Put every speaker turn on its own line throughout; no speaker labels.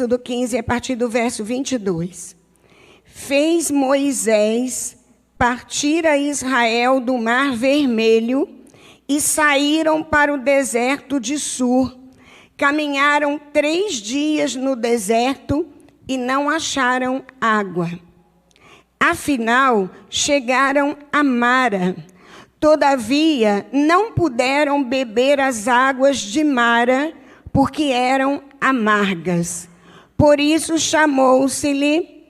do 15, a partir do verso 22. Fez Moisés partir a Israel do Mar Vermelho e saíram para o deserto de Sur. Caminharam 3 dias no deserto e não acharam água. Afinal, chegaram a Mara. Todavia, não puderam beber as águas de Mara, porque eram amargas. Por isso chamou-se-lhe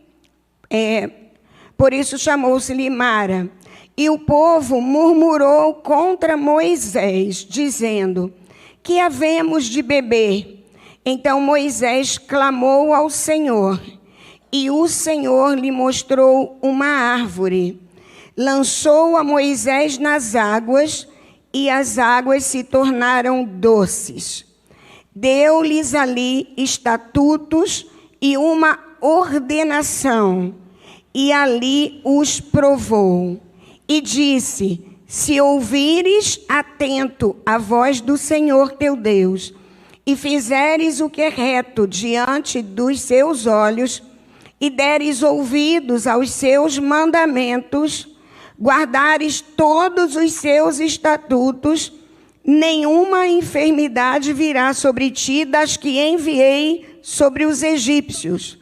Mara. E o povo murmurou contra Moisés, dizendo: que havemos de beber? Então Moisés clamou ao Senhor, e o Senhor lhe mostrou uma árvore. Lançou a Moisés nas águas, e as águas se tornaram doces. Deu-lhes ali estatutos e uma ordenação, e ali os provou. E disse: se ouvires atento a voz do Senhor teu Deus, e fizeres o que é reto diante dos seus olhos, e deres ouvidos aos seus mandamentos, guardares todos os seus estatutos, nenhuma enfermidade virá sobre ti das que enviei sobre os egípcios,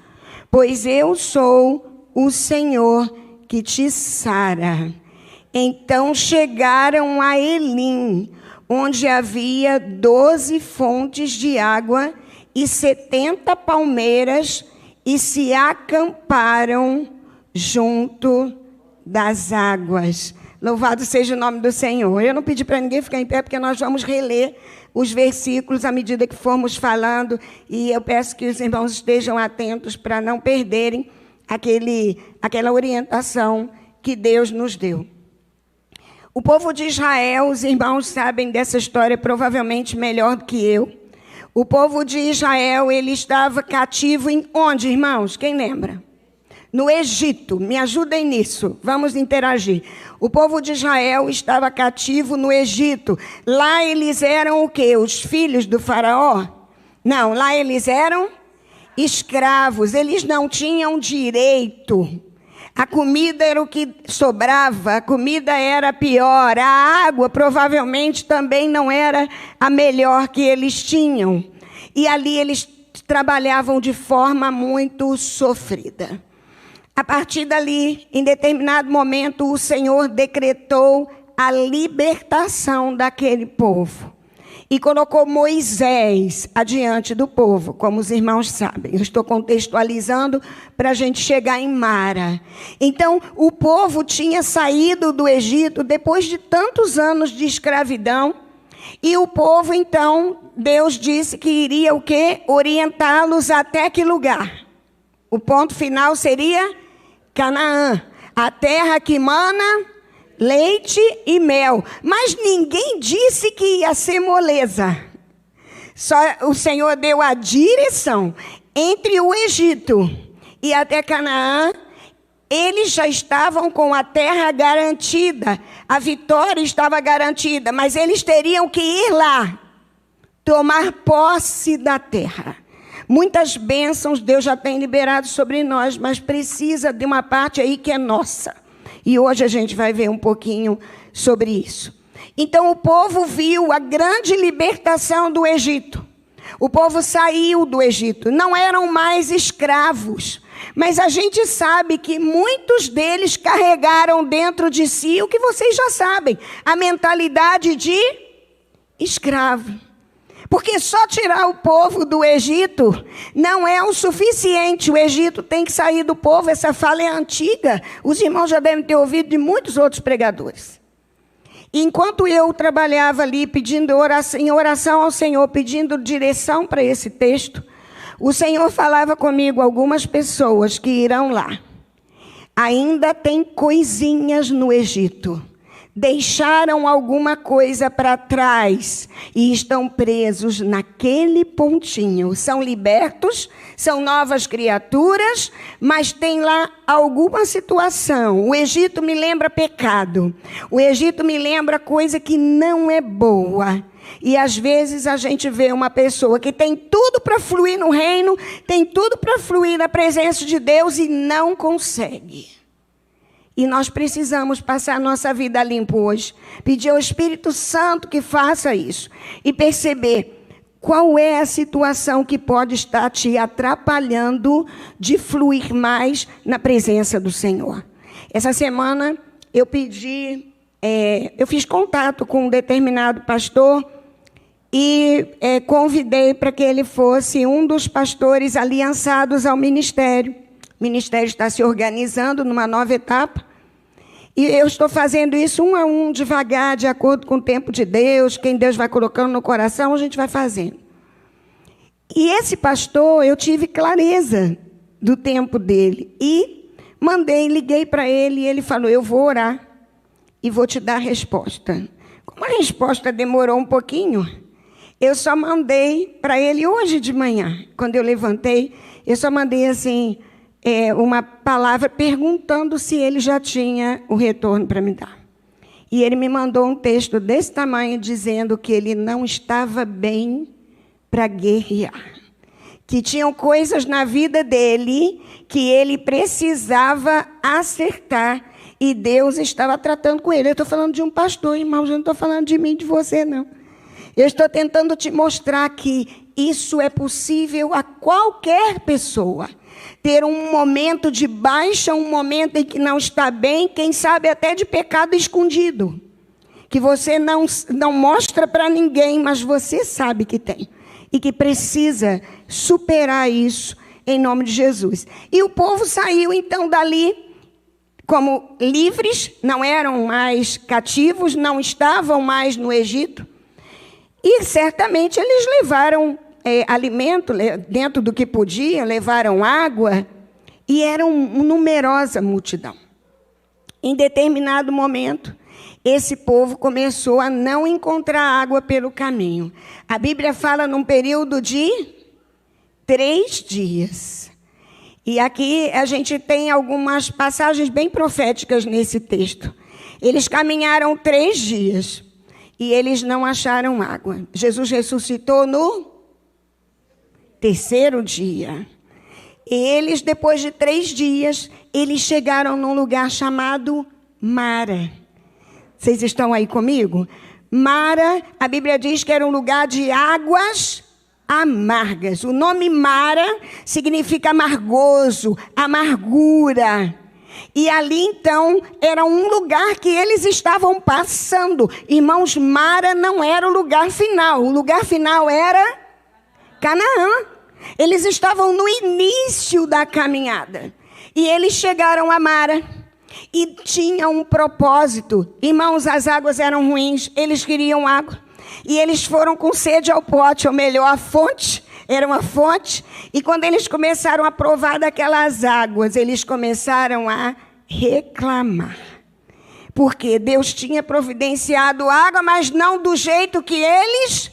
pois eu sou o Senhor que te sara. Então chegaram a Elim, onde havia 12 fontes de água e 70 palmeiras, e se acamparam junto das águas. Louvado seja o nome do Senhor. Eu não pedi para ninguém ficar em pé, porque nós vamos reler os versículos à medida que formos falando, e eu peço que os irmãos estejam atentos para não perderem aquela orientação que Deus nos deu. O povo de Israel, os irmãos sabem dessa história provavelmente melhor do que eu. O povo de Israel, ele estava cativo em onde, irmãos? Quem lembra? No Egito. Me ajudem nisso. Vamos interagir. O povo de Israel estava cativo no Egito. Lá eles eram o quê? Os filhos do faraó? Não, lá eles eram escravos. Eles não tinham direito. A comida era o que sobrava, a comida era pior, a água provavelmente também não era a melhor que eles tinham. E ali eles trabalhavam de forma muito sofrida. A partir dali, em determinado momento, o Senhor decretou a libertação daquele povo. E colocou Moisés adiante do povo, como os irmãos sabem. Eu estou contextualizando para a gente chegar em Mara. Então, o povo tinha saído do Egito depois de tantos anos de escravidão. E o povo, então, Deus disse que iria o quê? Orientá-los até que lugar? O ponto final seria Canaã, a terra que mana leite e mel. Mas ninguém disse que ia ser moleza. Só o Senhor deu a direção. Entre o Egito e até Canaã, eles já estavam com a terra garantida. A vitória estava garantida, mas eles teriam que ir lá, tomar posse da terra. Muitas bênçãos Deus já tem liberado sobre nós, mas precisa de uma parte aí que é nossa. E hoje a gente vai ver um pouquinho sobre isso. Então o povo viu a grande libertação do Egito. O povo saiu do Egito. Não eram mais escravos. Mas a gente sabe que muitos deles carregaram dentro de si o que vocês já sabem. A mentalidade de escravo. Porque só tirar o povo do Egito não é o suficiente. O Egito tem que sair do povo. Essa fala é antiga. Os irmãos já devem ter ouvido de muitos outros pregadores. E enquanto eu trabalhava ali pedindo oração ao Senhor, pedindo direção para esse texto, o Senhor falava comigo: algumas pessoas que irão lá ainda tem coisinhas no Egito. Deixaram alguma coisa para trás e estão presos naquele pontinho. São libertos, são novas criaturas, mas tem lá alguma situação. O Egito me lembra pecado. O Egito me lembra coisa que não é boa. E às vezes a gente vê uma pessoa que tem tudo para fluir no reino, tem tudo para fluir na presença de Deus e não consegue. E nós precisamos passar a nossa vida limpo hoje. Pedir ao Espírito Santo que faça isso. E perceber qual é a situação que pode estar te atrapalhando de fluir mais na presença do Senhor. Essa semana eu fiz contato com um determinado pastor e convidei para que ele fosse um dos pastores aliançados ao ministério. O ministério está se organizando numa nova etapa. E eu estou fazendo isso um a um, devagar, de acordo com o tempo de Deus. Quem Deus vai colocando no coração, a gente vai fazendo. E esse pastor, eu tive clareza do tempo dele. E liguei para ele e ele falou, eu vou orar e vou te dar a resposta. Como a resposta demorou um pouquinho, eu só mandei para ele hoje de manhã. Quando eu levantei, eu só mandei assim... uma palavra perguntando se ele já tinha o retorno para me dar. E ele me mandou um texto desse tamanho, dizendo que ele não estava bem para guerrear. Que tinham coisas na vida dele que ele precisava acertar. E Deus estava tratando com ele. Eu estou falando de um pastor, irmão, eu não estou falando de mim, de você, não. Eu estou tentando te mostrar que isso é possível a qualquer pessoa. Ter um momento de baixa, um momento em que não está bem, quem sabe até de pecado escondido. Que você não mostra para ninguém, mas você sabe que tem. E que precisa superar isso em nome de Jesus. E o povo saiu então dali como livres, não eram mais cativos, não estavam mais no Egito. E certamente eles levaram alimento dentro do que podiam, levaram água, e era uma numerosa multidão. Em determinado momento, esse povo começou a não encontrar água pelo caminho. A Bíblia fala num período de 3 dias. E aqui a gente tem algumas passagens bem proféticas nesse texto. Eles caminharam 3 dias e eles não acharam água. Jesus ressuscitou no 3º dia. E eles, depois de 3 dias, eles chegaram num lugar chamado Mara. Vocês estão aí comigo? Mara, a Bíblia diz que era um lugar de águas amargas. O nome Mara significa amargoso, amargura. E ali, então, era um lugar que eles estavam passando. Irmãos, Mara não era o lugar final. O lugar final era Canaã. Eles estavam no início da caminhada. E eles chegaram a Mara. E tinham um propósito. Irmãos, as águas eram ruins. Eles queriam água. E eles foram com sede ao pote. Ou melhor, a fonte. Era uma fonte. E quando eles começaram a provar daquelas águas, eles começaram a reclamar. Porque Deus tinha providenciado água, mas não do jeito que eles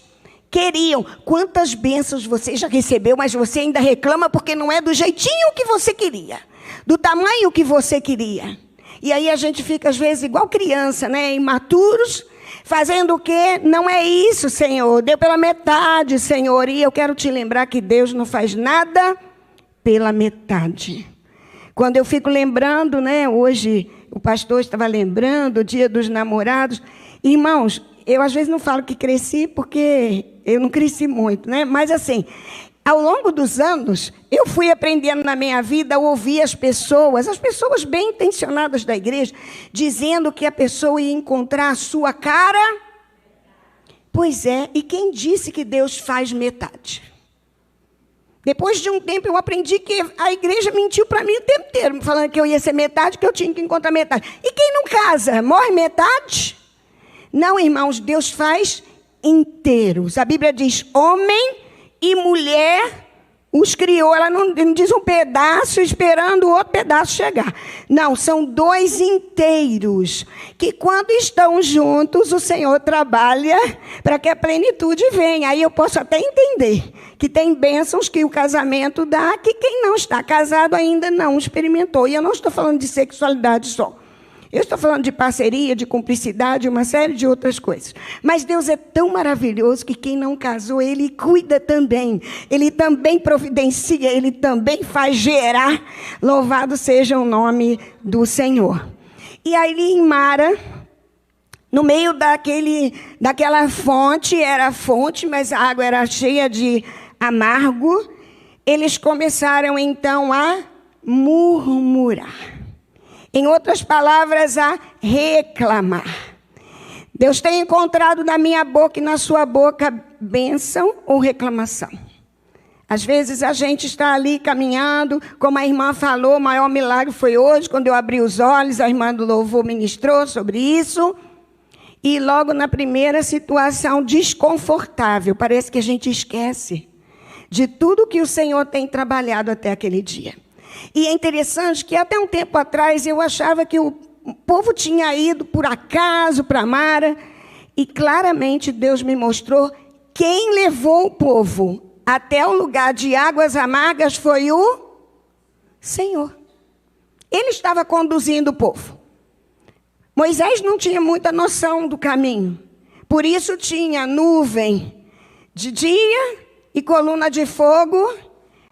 queriam. Quantas bênçãos você já recebeu, mas você ainda reclama porque não é do jeitinho que você queria. Do tamanho que você queria. E aí a gente fica, às vezes, igual criança, né? Imaturos, fazendo o quê? Não é isso, Senhor. Deu pela metade, Senhor. E eu quero te lembrar que Deus não faz nada pela metade. Quando eu fico lembrando, né? Hoje o pastor estava lembrando o Dia dos Namorados. Irmãos, eu às vezes não falo que cresci porque eu não cresci muito, né? Mas assim, ao longo dos anos, eu fui aprendendo na minha vida a ouvir as pessoas bem intencionadas da igreja, dizendo que a pessoa ia encontrar a sua cara. Pois é, e quem disse que Deus faz metade? Depois de um tempo eu aprendi que a igreja mentiu para mim o tempo inteiro, falando que eu ia ser metade, que eu tinha que encontrar metade. E quem não casa, morre metade? Não, irmãos, Deus faz inteiros. A Bíblia diz, homem e mulher os criou. Ela não diz um pedaço esperando o outro pedaço chegar. Não, são 2 inteiros. Que quando estão juntos, o Senhor trabalha para que a plenitude venha. Aí eu posso até entender que tem bênçãos que o casamento dá, que quem não está casado ainda não experimentou. E eu não estou falando de sexualidade só. Eu estou falando de parceria, de cumplicidade, uma série de outras coisas. Mas Deus é tão maravilhoso que quem não casou, Ele cuida também. Ele também providencia, Ele também faz gerar. Louvado seja o nome do Senhor. E ali em Mara, no meio daquela fonte, era fonte, mas a água era cheia de amargo, eles começaram então a murmurar. Em outras palavras, a reclamar. Deus tem encontrado na minha boca e na sua boca bênção ou reclamação. Às vezes a gente está ali caminhando, como a irmã falou, o maior milagre foi hoje, quando eu abri os olhos, a irmã do louvor ministrou sobre isso. E logo na primeira situação desconfortável, parece que a gente esquece de tudo que o Senhor tem trabalhado até aquele dia. E é interessante que até um tempo atrás eu achava que o povo tinha ido por acaso para Mara. E claramente Deus me mostrou quem levou o povo até o lugar de águas amargas foi o Senhor. Ele estava conduzindo o povo. Moisés não tinha muita noção do caminho. Por isso tinha nuvem de dia e coluna de fogo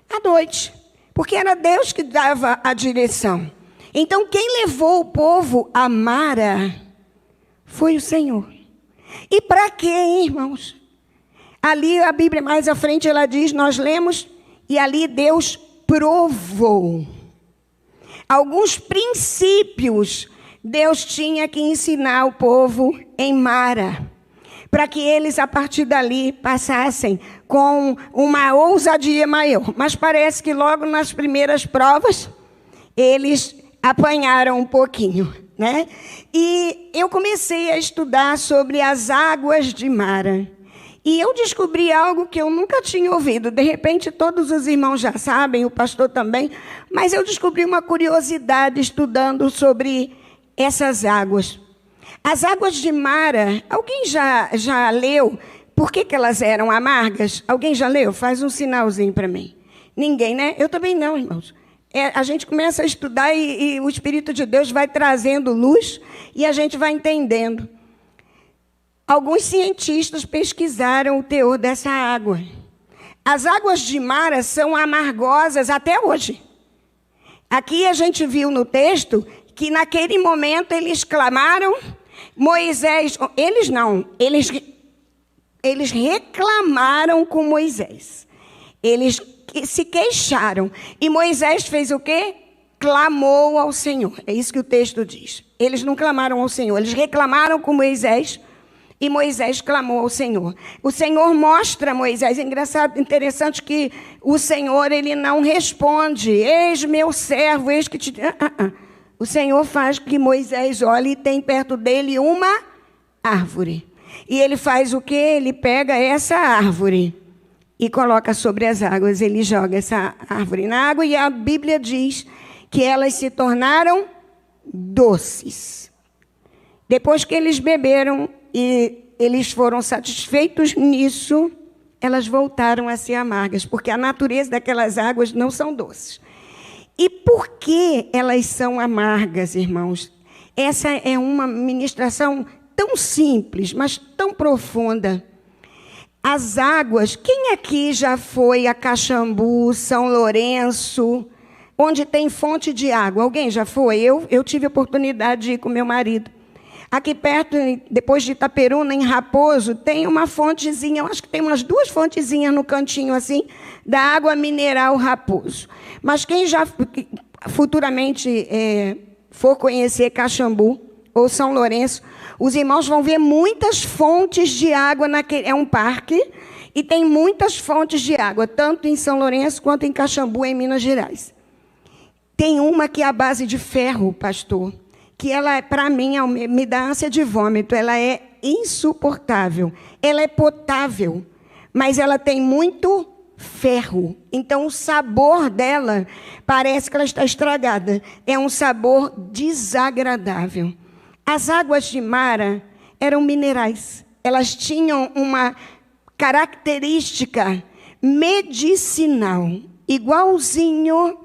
à noite. Porque era Deus que dava a direção. Então, quem levou o povo a Mara foi o Senhor. E para quê, hein, irmãos? Ali, a Bíblia mais à frente, ela diz, nós lemos, e ali Deus provou. Alguns princípios Deus tinha que ensinar o povo em Mara, para que eles, a partir dali, passassem com uma ousadia maior. Mas parece que logo nas primeiras provas, eles apanharam um pouquinho, né? E eu comecei a estudar sobre as águas de Mara. E eu descobri algo que eu nunca tinha ouvido. De repente, todos os irmãos já sabem, o pastor também. Mas eu descobri uma curiosidade estudando sobre essas águas. As águas de Mara, alguém já leu por que elas eram amargas? Alguém já leu? Faz um sinalzinho para mim. Ninguém, né? Eu também não, irmãos. A gente começa a estudar e o Espírito de Deus vai trazendo luz e a gente vai entendendo. Alguns cientistas pesquisaram o teor dessa água. As águas de Mara são amargosas até hoje. Aqui a gente viu no texto que naquele momento eles clamaram, Moisés, eles reclamaram com Moisés. Eles se queixaram. E Moisés fez o quê? Clamou ao Senhor. É isso que o texto diz. Eles não clamaram ao Senhor, eles reclamaram com Moisés. E Moisés clamou ao Senhor. O Senhor mostra a Moisés. É engraçado, interessante que o Senhor, ele não responde. Eis meu servo, eis que te... O Senhor faz que Moisés olhe e tem perto dele uma árvore. E ele faz o quê? Ele pega essa árvore e coloca sobre as águas. Ele joga essa árvore na água e a Bíblia diz que elas se tornaram doces. Depois que eles beberam e eles foram satisfeitos nisso, elas voltaram a ser amargas, porque a natureza daquelas águas não são doces. E por que elas são amargas, irmãos? Essa é uma ministração tão simples, mas tão profunda. As águas, quem aqui já foi a Caxambu, São Lourenço, onde tem fonte de água? Alguém já foi? Eu tive a oportunidade de ir com meu marido. Aqui perto, depois de Itaperuna, em Raposo, tem uma fontezinha, eu acho que tem umas 2 fontezinhas no cantinho assim, da água mineral Raposo. Mas quem já futuramente for conhecer Caxambu ou São Lourenço, os irmãos vão ver muitas fontes de água, é um parque, e tem muitas fontes de água, tanto em São Lourenço quanto em Caxambu, em Minas Gerais. Tem uma que é a base de ferro, pastor, que ela, para mim, me dá ânsia de vômito. Ela é insuportável. Ela é potável, mas ela tem muito ferro. Então, o sabor dela parece que ela está estragada. É um sabor desagradável. As águas de Mara eram minerais. Elas tinham uma característica medicinal, igualzinho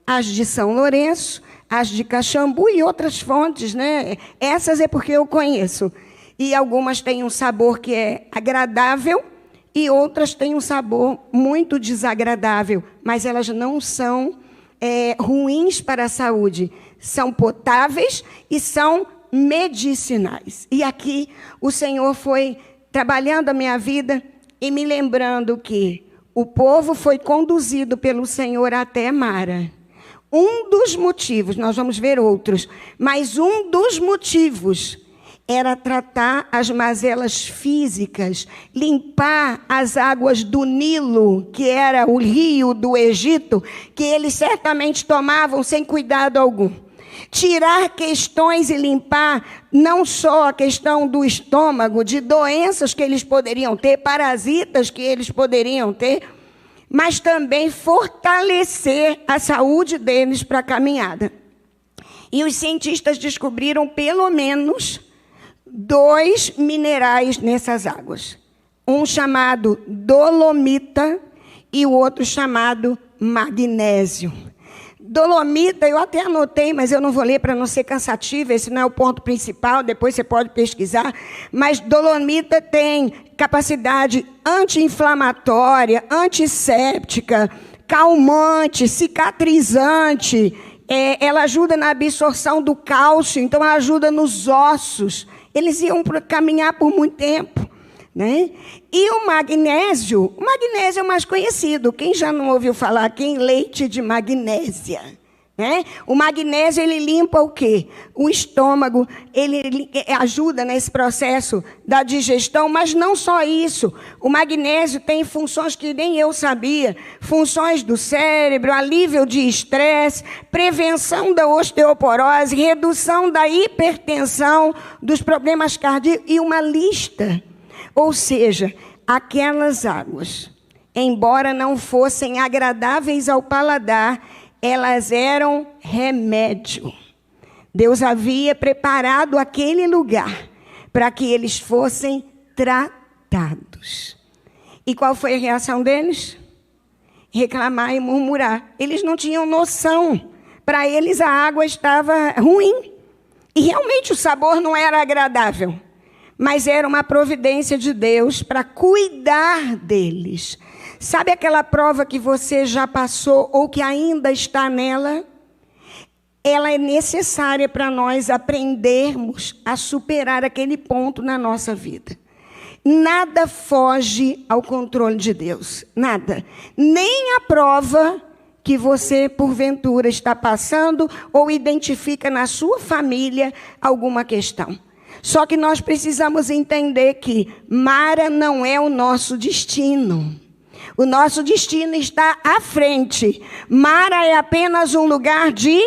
às de São Lourenço, as de Caxambu e outras fontes, né? Essas é porque eu conheço. E algumas têm um sabor que é agradável e outras têm um sabor muito desagradável, mas elas não são ruins para a saúde. São potáveis e são medicinais. E aqui o Senhor foi trabalhando a minha vida e me lembrando que o povo foi conduzido pelo Senhor até Mara. Um dos motivos, nós vamos ver outros, mas um dos motivos era tratar as mazelas físicas, limpar as águas do Nilo, que era o rio do Egito, que eles certamente tomavam sem cuidado algum. Tirar questões e limpar não só a questão do estômago, de doenças que eles poderiam ter, parasitas que eles poderiam ter, mas também fortalecer a saúde deles para a caminhada. E os cientistas descobriram pelo menos 2 minerais nessas águas. Um chamado dolomita e o outro chamado magnésio. Dolomita, eu até anotei, mas eu não vou ler para não ser cansativo, esse não é o ponto principal, depois você pode pesquisar. Mas dolomita tem capacidade anti-inflamatória, antisséptica, calmante, cicatrizante. Ela ajuda na absorção do cálcio, então ela ajuda nos ossos. Eles iam caminhar por muito tempo, né? E o magnésio é o mais conhecido. Quem já não ouviu falar aqui em leite de magnésia? Né? O magnésio, ele limpa o quê? O estômago, ele ajuda nesse processo da digestão, mas não só isso. O magnésio tem funções que nem eu sabia, funções do cérebro, alívio de estresse, prevenção da osteoporose, redução da hipertensão, dos problemas cardíacos e uma lista. Ou seja, aquelas águas, embora não fossem agradáveis ao paladar, elas eram remédio. Deus havia preparado aquele lugar para que eles fossem tratados. E qual foi a reação deles? Reclamar e murmurar. Eles não tinham noção. Para eles a água estava ruim. E realmente o sabor não era agradável. Mas era uma providência de Deus para cuidar deles. Sabe aquela prova que você já passou ou que ainda está nela? Ela é necessária para nós aprendermos a superar aquele ponto na nossa vida. Nada foge ao controle de Deus. Nada. Nem a prova que você, porventura, está passando ou identifica na sua família alguma questão. Só que nós precisamos entender que Mara não é o nosso destino. O nosso destino está à frente. Mara é apenas um lugar de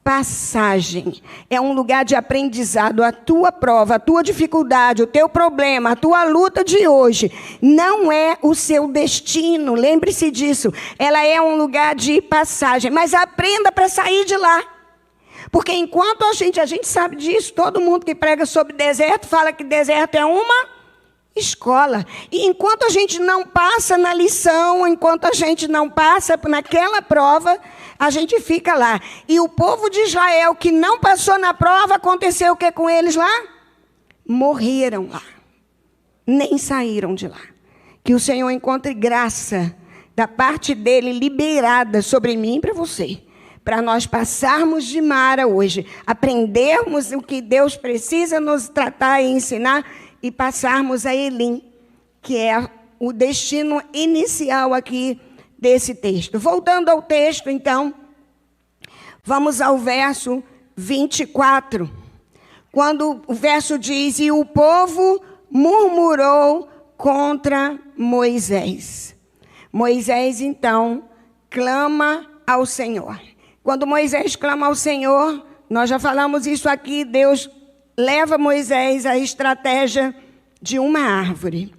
passagem. É um lugar de aprendizado. A tua prova, a tua dificuldade, o teu problema, a tua luta de hoje não é o seu destino. Lembre-se disso. Ela é um lugar de passagem. Mas aprenda para sair de lá. Porque enquanto a gente sabe disso, todo mundo que prega sobre deserto fala que deserto é uma escola. E enquanto a gente não passa na lição, enquanto a gente não passa naquela prova, a gente fica lá. E o povo de Israel que não passou na prova, aconteceu o que com eles lá? Morreram lá. Nem saíram de lá. Que o Senhor encontre graça da parte dele liberada sobre mim e para você. Para nós passarmos de Mara hoje, aprendermos o que Deus precisa nos tratar e ensinar e passarmos a Elim, que é o destino inicial aqui desse texto. Voltando ao texto, então, vamos ao verso 24, quando o verso diz: e o povo murmurou contra Moisés. Moisés, então, clama ao Senhor. Quando Moisés clama ao Senhor, nós já falamos isso aqui, Deus leva Moisés à estratégia de uma árvore.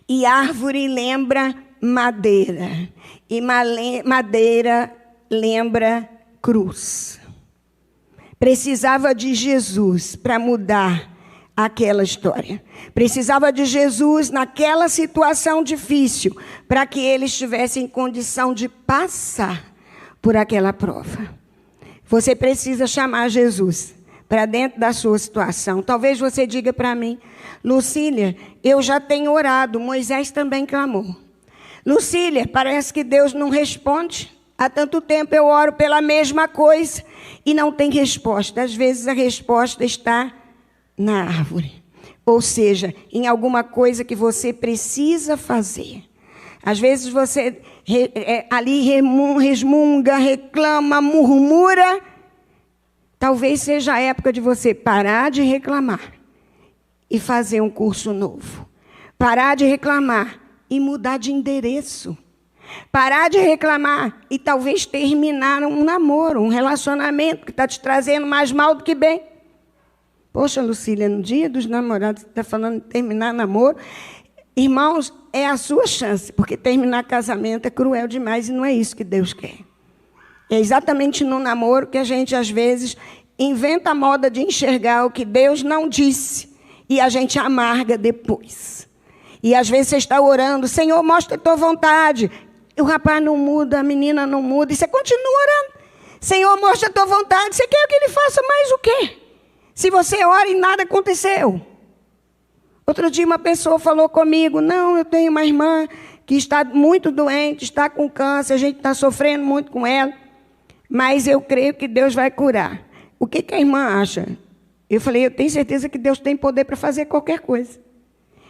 E árvore lembra madeira. E madeira lembra cruz. Precisava de Jesus para mudar aquela história. Precisava de Jesus naquela situação difícil para que eles tivessem condição de passar por aquela prova. Você precisa chamar Jesus para dentro da sua situação. Talvez você diga para mim: Lucília, eu já tenho orado, Moisés também clamou. Lucília, parece que Deus não responde. Há tanto tempo eu oro pela mesma coisa e não tem resposta. Às vezes a resposta está na árvore. Ou seja, em alguma coisa que você precisa fazer. Às vezes você ali resmunga, reclama, murmura. Talvez seja a época de você parar de reclamar e fazer um curso novo. Parar de reclamar e mudar de endereço. Parar de reclamar e talvez terminar um namoro, um relacionamento que está te trazendo mais mal do que bem. Poxa, Lucília, no dia dos namorados, você está falando de terminar namoro. Irmãos, é a sua chance, porque terminar casamento é cruel demais e não é isso que Deus quer. É exatamente no namoro que a gente, às vezes, inventa a moda de enxergar o que Deus não disse e a gente amarga depois. E às vezes você está orando: Senhor, mostra a tua vontade. E o rapaz não muda, a menina não muda, e você continua orando. Senhor, mostra a tua vontade. Você quer que ele faça mais o quê? Se você ora e nada aconteceu. Outro dia uma pessoa falou comigo: não, eu tenho uma irmã que está muito doente, está com câncer, a gente está sofrendo muito com ela, mas eu creio que Deus vai curar. O que a irmã acha? Eu falei: eu tenho certeza que Deus tem poder para fazer qualquer coisa.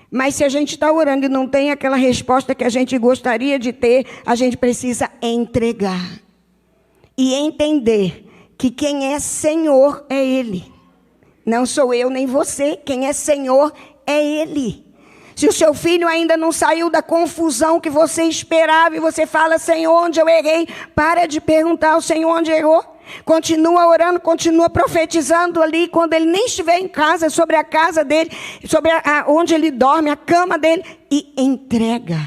Mas se a gente está orando e não tem aquela resposta que a gente gostaria de ter, a gente precisa entregar. E entender que quem é Senhor é Ele. Não sou eu nem você. Quem é Senhor é Ele. Se o seu filho ainda não saiu da confusão que você esperava e você fala: Senhor, onde eu errei? Para de perguntar ao Senhor onde errou. Continua orando, continua profetizando ali, quando ele nem estiver em casa, sobre a casa dele, sobre onde ele dorme, a cama dele, e entrega,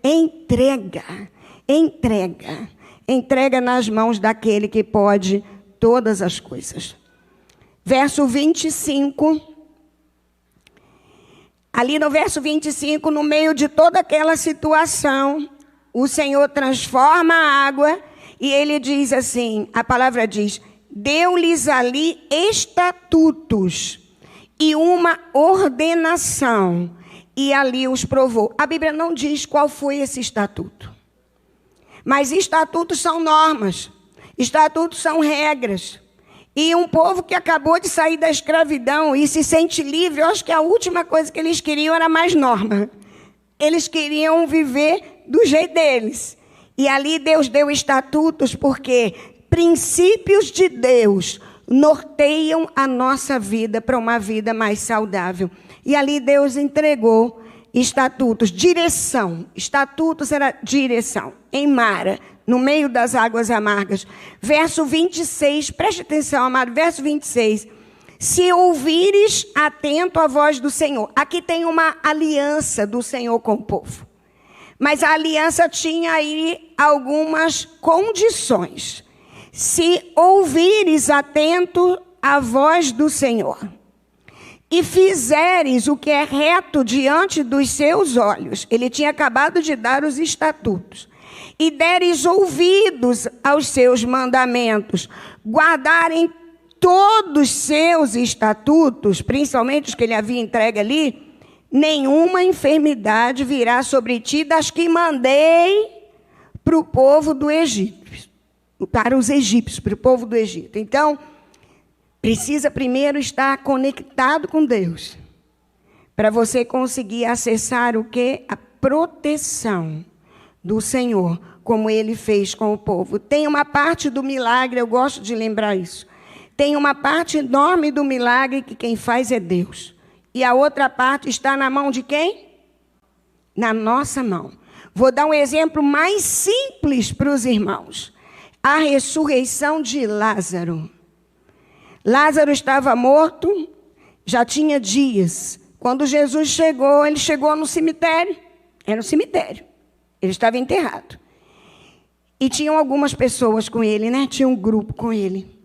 entrega, entrega, entrega nas mãos daquele que pode todas as coisas. Verso 25, ali no verso 25, no meio de toda aquela situação, o Senhor transforma a água. E ele diz assim, a palavra diz: deu-lhes ali estatutos e uma ordenação, e ali os provou. A Bíblia não diz qual foi esse estatuto. Mas estatutos são normas, estatutos são regras. E um povo que acabou de sair da escravidão e se sente livre, eu acho que a última coisa que eles queriam era mais norma. Eles queriam viver do jeito deles. E ali Deus deu estatutos, porque princípios de Deus norteiam a nossa vida para uma vida mais saudável. E ali Deus entregou estatutos, direção. Estatutos era direção, em Mara, no meio das águas amargas. Verso 26, preste atenção, amado, verso 26. Se ouvires atento a voz do Senhor. Aqui tem uma aliança do Senhor com o povo. Mas a aliança tinha aí algumas condições. Se ouvires atento a voz do Senhor, e fizeres o que é reto diante dos seus olhos, ele tinha acabado de dar os estatutos, e deres ouvidos aos seus mandamentos, guardarem todos os seus estatutos, principalmente os que ele havia entregue ali, nenhuma enfermidade virá sobre ti das que mandei para o povo do Egito, para os egípcios, para o povo do Egito. Então, precisa primeiro estar conectado com Deus, para você conseguir acessar o quê? A proteção do Senhor, como Ele fez com o povo. Tem uma parte do milagre, eu gosto de lembrar isso, tem uma parte enorme do milagre que quem faz é Deus. E a outra parte está na mão de quem? Na nossa mão. Vou dar um exemplo mais simples para os irmãos. A ressurreição de Lázaro. Lázaro estava morto, já tinha dias. Quando Jesus chegou, ele chegou no cemitério. Era um cemitério. Ele estava enterrado. E tinham algumas pessoas com ele, né? Tinha um grupo com ele.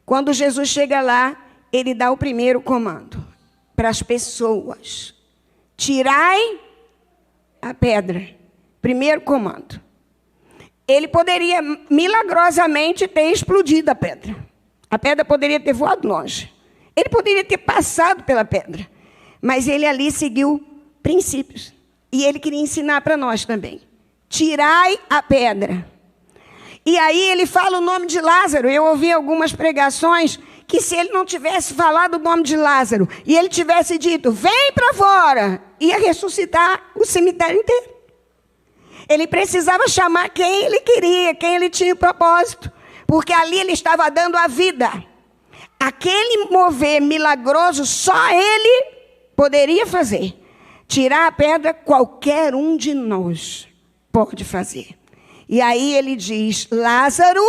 Quando Jesus chega lá, ele dá o primeiro comando para as pessoas: tirai a pedra. Primeiro comando. ele poderia milagrosamente ter explodido a pedra. A pedra poderia ter voado longe. Ele poderia ter passado pela pedra. Mas ele ali seguiu princípios. E ele queria ensinar para nós também. Tirai a pedra. E aí ele fala o nome de Lázaro. Eu ouvi algumas pregações que se ele não tivesse falado o nome de Lázaro e ele tivesse dito, vem para fora, ia ressuscitar o cemitério inteiro. Ele precisava chamar quem ele queria, quem ele tinha o propósito. Porque ali ele estava dando a vida. Aquele mover milagroso, só ele poderia fazer. Tirar a pedra, qualquer um de nós pode fazer. E aí ele diz, Lázaro,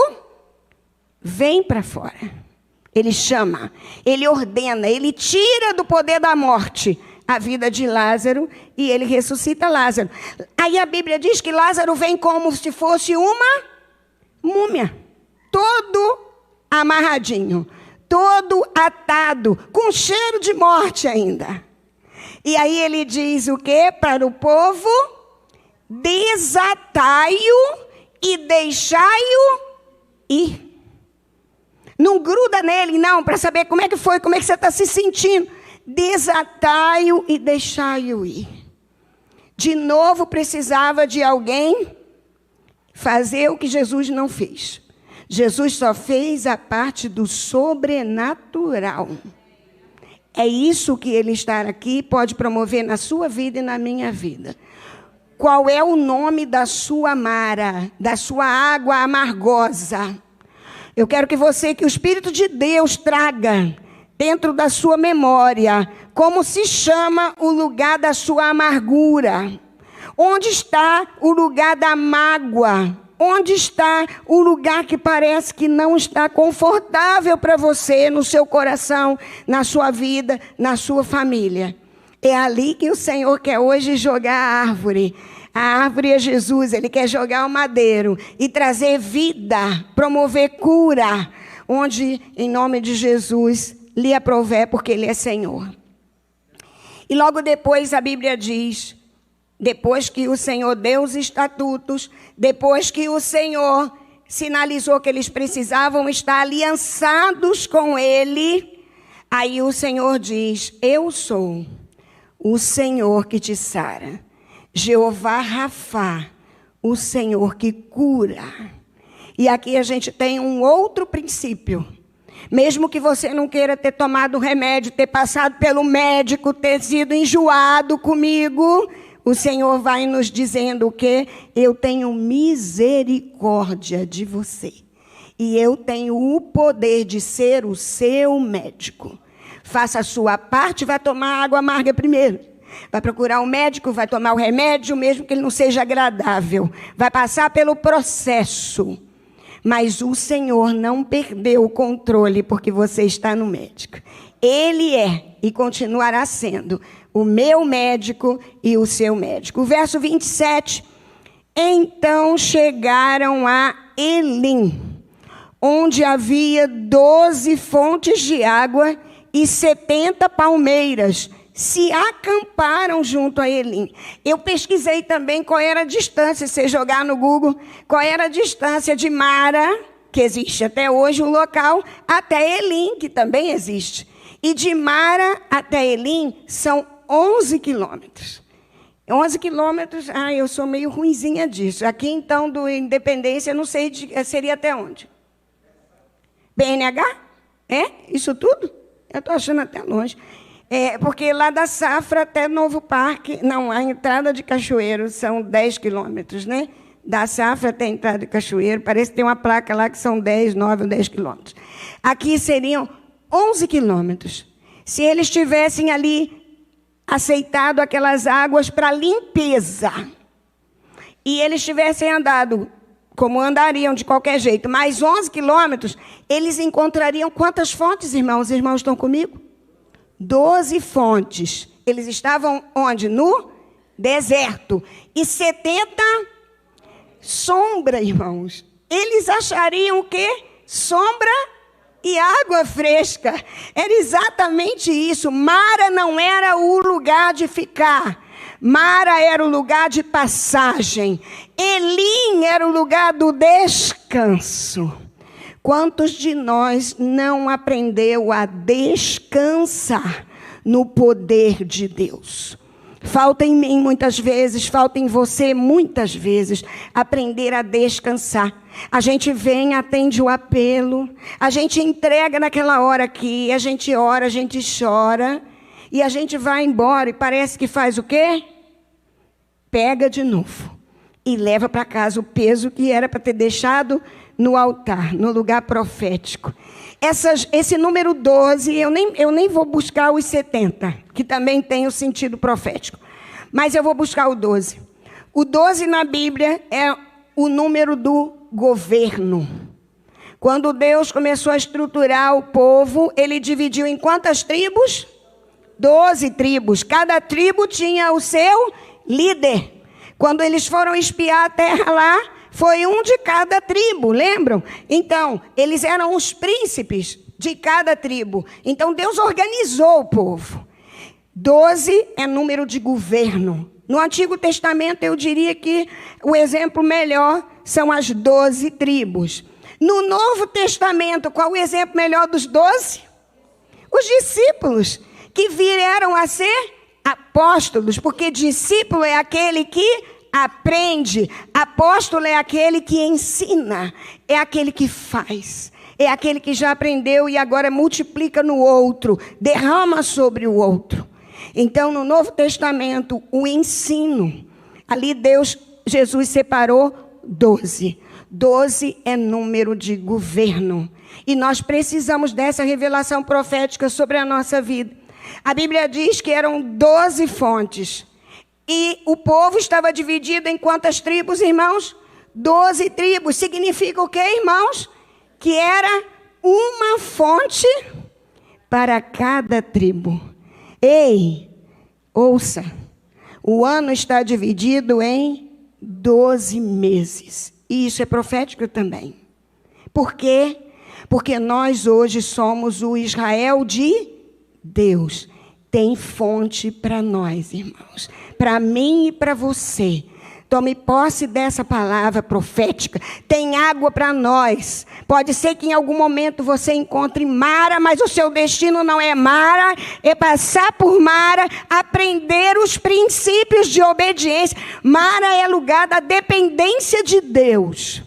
vem para fora. Ele chama, ele ordena, ele tira do poder da morte a vida de Lázaro e ele ressuscita Lázaro. Aí a Bíblia diz que Lázaro vem como se fosse uma múmia. Todo amarradinho, todo atado, com cheiro de morte ainda. E aí ele diz o quê? Para o povo, desatai-o e deixai-o ir. Não gruda nele, não, para saber como é que foi, como é que você está se sentindo. Desatai-o e deixai-o ir. De novo precisava de alguém fazer o que Jesus não fez. Jesus só fez a parte do sobrenatural. É isso que ele estar aqui pode promover na sua vida e na minha vida. Qual é o nome da sua mara, da sua água amargosa? Eu quero que o Espírito de Deus traga dentro da sua memória como se chama o lugar da sua amargura. Onde está o lugar da mágoa? Onde está o lugar que parece que não está confortável para você, no seu coração, na sua vida, na sua família? É ali que o Senhor quer hoje jogar a árvore. A árvore é Jesus, Ele quer jogar o madeiro e trazer vida, promover cura, onde, em nome de Jesus, lhe aprouver, porque Ele é Senhor. E logo depois a Bíblia diz, depois que o Senhor deu os estatutos, depois que o Senhor sinalizou que eles precisavam estar aliançados com Ele, aí o Senhor diz, eu sou o Senhor que te sara. Jeová Rafá, o Senhor que cura. E aqui a gente tem um outro princípio. Mesmo que você não queira ter tomado remédio, ter passado pelo médico, ter sido enjoado comigo, o Senhor vai nos dizendo o quê? Eu tenho misericórdia de você. E eu tenho o poder de ser o seu médico. Faça a sua parte, vai tomar água amarga primeiro. Vai procurar um médico, vai tomar o remédio, mesmo que ele não seja agradável. Vai passar pelo processo. Mas o Senhor não perdeu o controle porque você está no médico. Ele é e continuará sendo o meu médico e o seu médico. O verso 27. Então chegaram a Elim, onde havia 12 fontes de água e 70 palmeiras. Se acamparam junto a Elim. Eu pesquisei também qual era a distância, se você jogar no Google, qual era a distância de Mara, que existe até hoje, o local, até Elim, que também existe. E de Mara até Elim são 11 quilômetros. 11 quilômetros, eu sou meio ruinzinha disso. Aqui, então, do Independência, não sei, seria até onde? BNH? É? Isso tudo? Eu estou achando até longe. Porque lá da Safra até Novo Parque, não, a entrada de Cachoeiro são 10 quilômetros, né? Da Safra até a entrada de Cachoeiro, parece que tem uma placa lá que são 10, 9 ou 10 quilômetros. Aqui seriam 11 quilômetros. Se eles tivessem ali aceitado aquelas águas para limpeza, e eles tivessem andado, como andariam de qualquer jeito, mais 11 quilômetros, eles encontrariam quantas fontes, irmãos? Os irmãos estão comigo? 12 fontes. Eles estavam onde? No deserto. E 70 sombra, irmãos. Eles achariam o quê? Sombra e água fresca. Era exatamente isso. Mara não era o lugar de ficar. Mara era o lugar de passagem. Elim era o lugar do descanso. Quantos de nós não aprendeu a descansar no poder de Deus? Falta em mim muitas vezes, falta em você muitas vezes, aprender a descansar. A gente vem, atende o apelo, a gente entrega naquela hora aqui, a gente ora, a gente chora, e a gente vai embora e parece que faz o quê? Pega de novo e leva para casa o peso que era para ter deixado no altar, no lugar profético. Esse número 12, eu nem vou buscar os 70, que também tem o sentido profético. Mas eu vou buscar o 12. O 12 na Bíblia é o número do governo. Quando Deus começou a estruturar o povo, ele dividiu em quantas tribos? 12 tribos. Cada tribo tinha o seu líder. Quando eles foram espiar a terra lá, foi um de cada tribo, lembram? Então, eles eram os príncipes de cada tribo. Então, Deus organizou o povo. 12 é número de governo. No Antigo Testamento, eu diria que o exemplo melhor são as 12 tribos. No Novo Testamento, qual o exemplo melhor dos 12? Os discípulos, que vieram a ser apóstolos, porque discípulo é aquele que aprende, apóstolo é aquele que ensina, é aquele que faz, é aquele que já aprendeu e agora multiplica no outro, derrama sobre o outro. Então, no Novo Testamento, o ensino, ali Jesus separou 12. 12 é número de governo. E nós precisamos dessa revelação profética sobre a nossa vida. A Bíblia diz que eram 12 fontes. E o povo estava dividido em quantas tribos, irmãos? 12 tribos. Significa o quê, irmãos? Que era uma fonte para cada tribo. Ei, ouça. O ano está dividido em 12 meses. E isso é profético também. Por quê? Porque nós hoje somos o Israel de Deus. Tem fonte para nós, irmãos. Para mim e para você. Tome posse dessa palavra profética. Tem água para nós. Pode ser que em algum momento você encontre Mara, mas o seu destino não é Mara. É passar por Mara, aprender os princípios de obediência. Mara é lugar da dependência de Deus.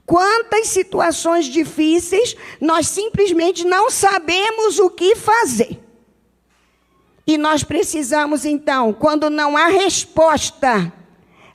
Quantas situações difíceis nós simplesmente não sabemos o que fazer. E nós precisamos, então, quando não há resposta,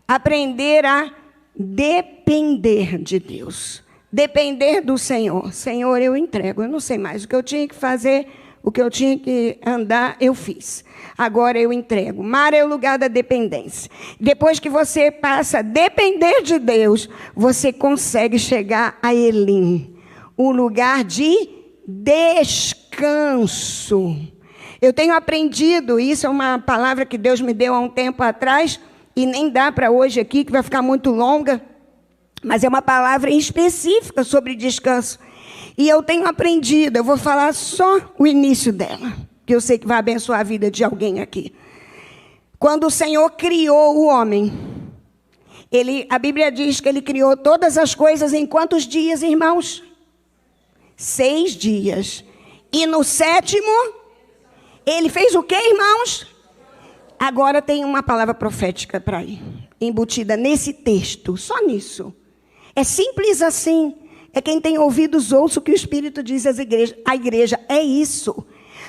aprender a depender de Deus. Depender do Senhor. Senhor, eu entrego. Eu não sei mais. O que eu tinha que fazer, o que eu tinha que andar, eu fiz. Agora eu entrego. Mar é o lugar da dependência. Depois que você passa a depender de Deus, você consegue chegar a Elim. Um lugar de descanso. Eu tenho aprendido, isso é uma palavra que Deus me deu há um tempo atrás, e nem dá para hoje aqui, que vai ficar muito longa, mas é uma palavra específica sobre descanso. E eu tenho aprendido, eu vou falar só o início dela, que eu sei que vai abençoar a vida de alguém aqui. Quando o Senhor criou o homem, a Bíblia diz que ele criou todas as coisas em quantos dias, irmãos? 6 dias. E no 7º, ele fez o quê, irmãos? Agora tem uma palavra profética para ir, embutida nesse texto, só nisso. É simples assim. É quem tem ouvidos ouça o que o Espírito diz às igrejas. A igreja é isso.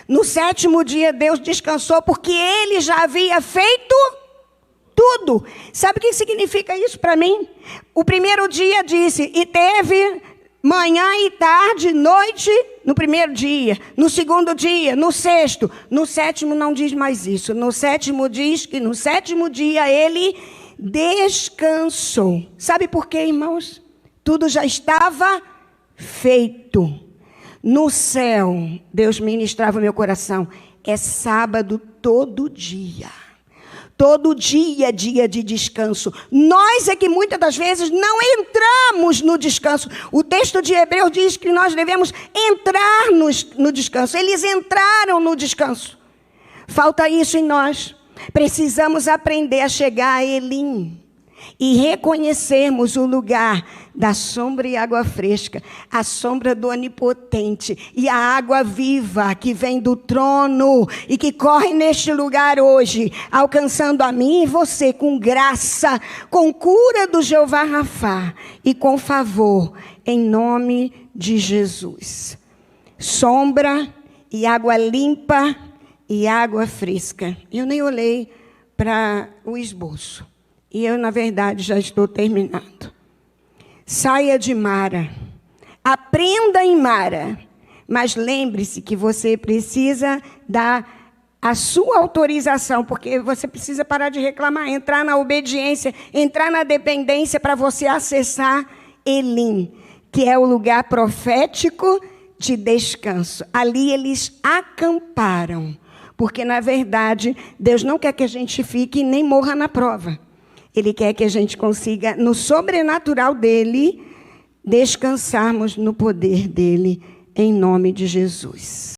No 7º dia Deus descansou porque Ele já havia feito tudo. Sabe o que significa isso para mim? O primeiro dia disse, e teve manhã e tarde, noite, no primeiro dia, no segundo dia, no 6º. No 7º não diz mais isso. No 7º diz que no 7º dia ele descansou. Sabe por quê, irmãos? Tudo já estava feito. No céu, Deus ministrava o meu coração. É sábado todo dia. Todo dia é dia de descanso. Nós é que muitas das vezes não entramos no descanso. O texto de Hebreus diz que nós devemos entrar no descanso. Eles entraram no descanso. Falta isso em nós. Precisamos aprender a chegar a Elim e reconhecermos o lugar da sombra e água fresca, a sombra do Onipotente e a água viva que vem do trono e que corre neste lugar hoje, alcançando a mim e você com graça, com cura do Jeová Rafá e com favor, em nome de Jesus. Sombra e água limpa e água fresca. Eu nem olhei para o esboço. E eu, na verdade, já estou terminando. Saia de Mara. Aprenda em Mara. Mas lembre-se que você precisa dar a sua autorização, porque você precisa parar de reclamar, entrar na obediência, entrar na dependência para você acessar Elim, que é o lugar profético de descanso. Ali eles acamparam, porque, na verdade, Deus não quer que a gente fique e nem morra na prova. Ele quer que a gente consiga, no sobrenatural dele, descansarmos no poder dele, em nome de Jesus.